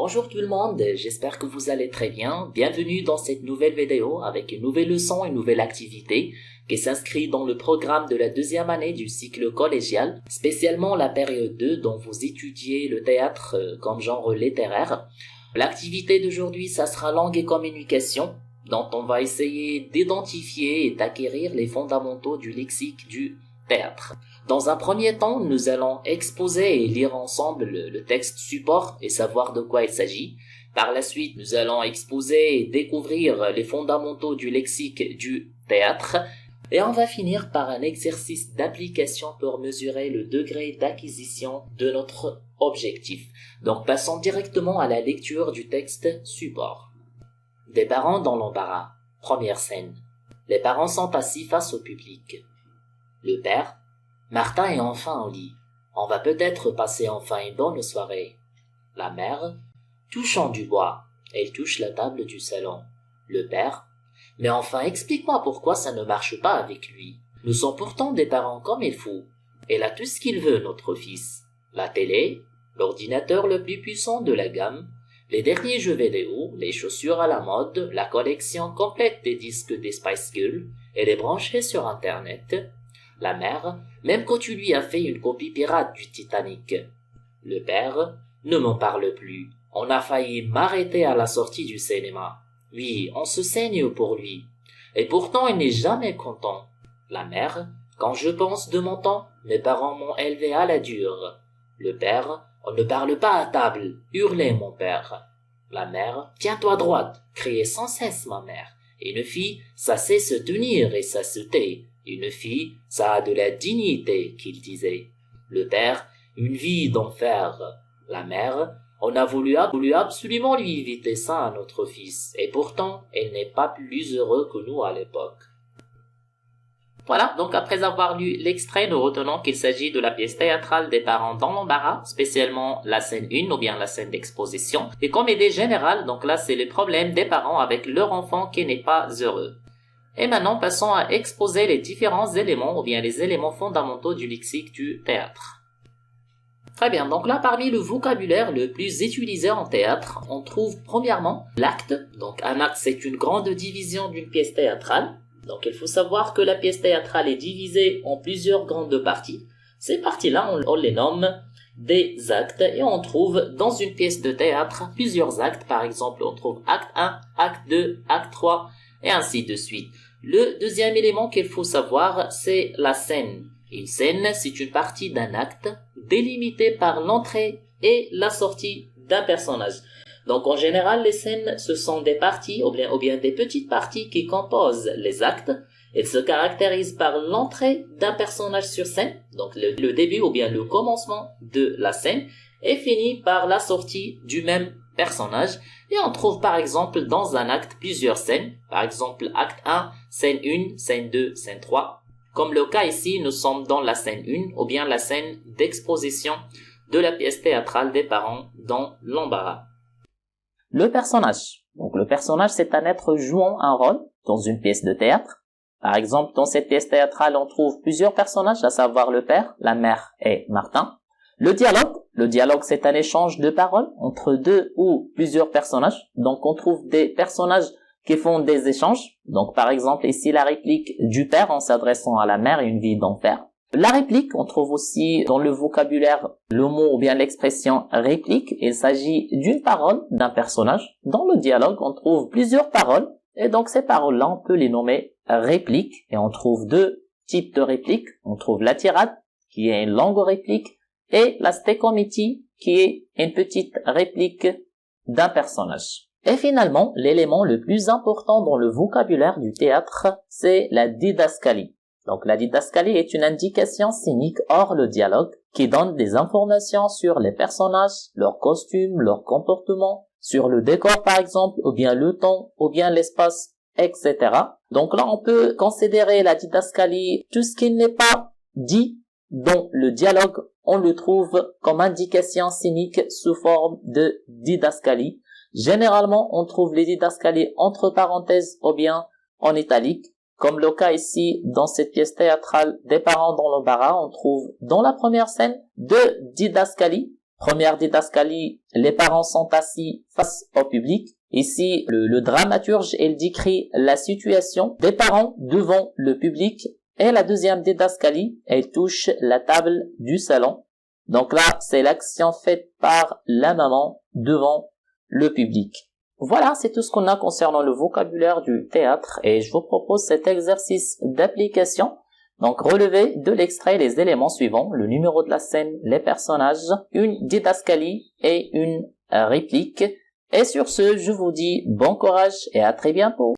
Bonjour tout le monde, j'espère que vous allez très bien. Bienvenue dans cette nouvelle vidéo avec une nouvelle leçon, une nouvelle activité qui s'inscrit dans le programme de la deuxième année du cycle collégial, spécialement la période 2 dont vous étudiez le théâtre comme genre littéraire. L'activité d'aujourd'hui, ça sera langue et communication, dont on va essayer d'identifier et d'acquérir les fondamentaux du lexique du théâtre. Dans un premier temps, nous allons exposer et lire ensemble le texte support et savoir de quoi il s'agit. Par la suite, nous allons exposer et découvrir les fondamentaux du lexique du théâtre. Et on va finir par un exercice d'application pour mesurer le degré d'acquisition de notre objectif. Donc passons directement à la lecture du texte support. Des parents dans l'embarras. Première scène. Les parents sont assis face au public. Le père: Martin est enfin au lit. On va peut-être passer enfin une bonne soirée. La mère: touchons du bois. Elle touche la table du salon. Le père: mais enfin, explique-moi pourquoi ça ne marche pas avec lui. Nous sommes pourtant des parents comme il faut. Elle a tout ce qu'il veut, notre fils. La télé, l'ordinateur le plus puissant de la gamme, les derniers jeux vidéo, les chaussures à la mode, la collection complète des disques des Spice Girls, elle est branchée sur Internet. La mère: même quand tu lui as fait une copie pirate du Titanic. Le père: ne m'en parle plus. On a failli m'arrêter à la sortie du cinéma. Oui, on se saigne pour lui. Et pourtant, il n'est jamais content. La mère: quand je pense de mon temps, mes parents m'ont élevé à la dure. Le père: on ne parle pas à table, hurlait mon père. La mère: tiens-toi droite, criait sans cesse ma mère. Une fille, ça sait se tenir et ça se tait. Une fille, ça a de la dignité, qu'il disait. Le père: une vie d'enfer. La mère: on a voulu absolument lui éviter ça à notre fils, et pourtant, elle n'est pas plus heureux que nous à l'époque. Voilà, donc après avoir lu l'extrait, nous retenons qu'il s'agit de la pièce théâtrale des parents dans l'embarras, spécialement la scène 1 ou bien la scène d'exposition. Et comme idée générale, donc là c'est le problème des parents avec leur enfant qui n'est pas heureux. Et maintenant, passons à exposer les différents éléments ou bien les éléments fondamentaux du lexique du théâtre. Très bien, donc là, parmi le vocabulaire le plus utilisé en théâtre, on trouve premièrement l'acte. Donc un acte, c'est une grande division d'une pièce théâtrale. Donc il faut savoir que la pièce théâtrale est divisée en plusieurs grandes parties. Ces parties-là, on les nomme des actes, et on trouve dans une pièce de théâtre plusieurs actes. Par exemple, on trouve acte 1, acte 2, acte 3, et ainsi de suite. Le deuxième élément qu'il faut savoir, c'est la scène. Une scène, c'est une partie d'un acte délimitée par l'entrée et la sortie d'un personnage. Donc en général, les scènes, ce sont des parties ou bien des petites parties qui composent les actes. Elles se caractérisent par l'entrée d'un personnage sur scène, donc le début ou bien le commencement de la scène, et finit par la sortie du même personnage. Et on trouve par exemple dans un acte plusieurs scènes, par exemple acte 1, scène 1, scène 2, scène 3. Comme le cas ici, nous sommes dans la scène 1 ou bien la scène d'exposition de la pièce théâtrale des parents dans l'embarras. Le personnage. Donc le personnage, c'est un être jouant un rôle dans une pièce de théâtre. Par exemple, dans cette pièce théâtrale, on trouve plusieurs personnages, à savoir le père, la mère et Martin. Le dialogue, c'est un échange de paroles entre deux ou plusieurs personnages. Donc on trouve des personnages qui font des échanges. Donc par exemple ici la réplique du père en s'adressant à la mère, une vie d'enfer. La réplique, on trouve aussi dans le vocabulaire le mot ou bien l'expression réplique. Il s'agit d'une parole d'un personnage. Dans le dialogue, on trouve plusieurs paroles, et donc ces paroles-là, on peut les nommer répliques. Et on trouve deux types de répliques. On trouve la tirade, qui est une longue réplique, et la stécométie, qui est une petite réplique d'un personnage. Et finalement, l'élément le plus important dans le vocabulaire du théâtre, c'est la didascalie. Donc la didascalie est une indication scénique hors le dialogue qui donne des informations sur les personnages, leurs costumes, leur comportement, sur le décor par exemple, ou bien le temps, ou bien l'espace, etc. Donc là, on peut considérer la didascalie, tout ce qui n'est pas dit dans le dialogue, on le trouve comme indication scénique sous forme de didascalie. Généralement, on trouve les didascalies entre parenthèses ou bien en italique, comme le cas ici dans cette pièce théâtrale des parents dans l'embarras. On trouve dans la première scène deux didascalies. Première didascalie, les parents sont assis face au public. Ici, le dramaturge, il décrit la situation des parents devant le public. Et la deuxième didascalie, elle touche la table du salon. Donc là, c'est l'action faite par la maman devant le public. Voilà, c'est tout ce qu'on a concernant le vocabulaire du théâtre et je vous propose cet exercice d'application. Donc relevez de l'extrait les éléments suivants, le numéro de la scène, les personnages, une didascalie et une réplique. Et sur ce, je vous dis bon courage et à très bientôt.